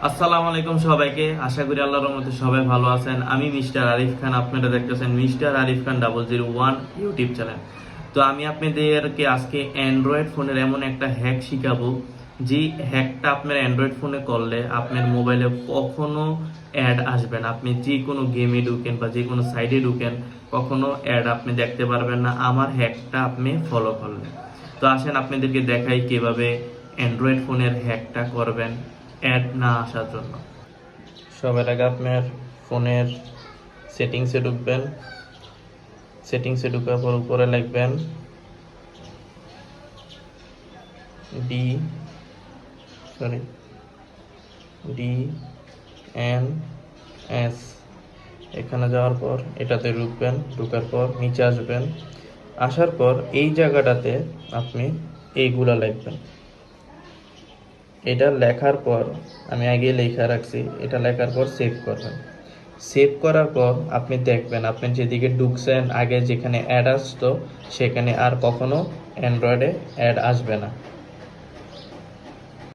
আসসালামু আলাইকুম সবাইকে। আশা করি আল্লাহর রহমতে সবাই ভালো আছেন। আমি মিস্টার আরিফ খান, আপনারা দেখতেছেন মিস্টার আরিফ খান 001 ইউটিউব চ্যানেল। তো আমি আপনাদেরকে আজকে অ্যান্ড্রয়েড ফোনের এমন একটা হ্যাক শিখাবো, যে হ্যাকটা আপনার অ্যান্ড্রয়েড ফোনে করলে আপনার মোবাইলে কখনো অ্যাড আসবে না। আপনি যে কোনো গেমে ঢুকেন বা যে কোনো সাইটে ঢুকেন, কখনো অ্যাড আপনি দেখতে পারবেন না আমার হ্যাকটা আপনি ফলো করলে। তো আসেন আপনাদেরকে দেখাই কিভাবে অ্যান্ড্রয়েড ফোনের হ্যাকটা করবেন অ্যাড না আসার জন্য। সবার আগে আপনার ফোনের সেটিংসে ঢুকবেন। সেটিংসে ঢুকার পর উপরে লিখবেন D sorry D N S. এখানে যাওয়ার পর এটাতে ঢুকবেন। ঢুকার পর নিচে আসবেন। আসার পর এই জায়গাটাতে আপনি এইগুলা লিখবেন। এটা লেখার পর আমি আগে লেখা রাখছি, এটা লেখার পর সেভ করবেন। সেভ করার পর আপনি দেখবেন আপনি যেদিকে ঢুকছেন আগে যেখানে অ্যাড আসতো সেখানে আর কখনো অ্যান্ড্রয়েডে অ্যাড আসবে না।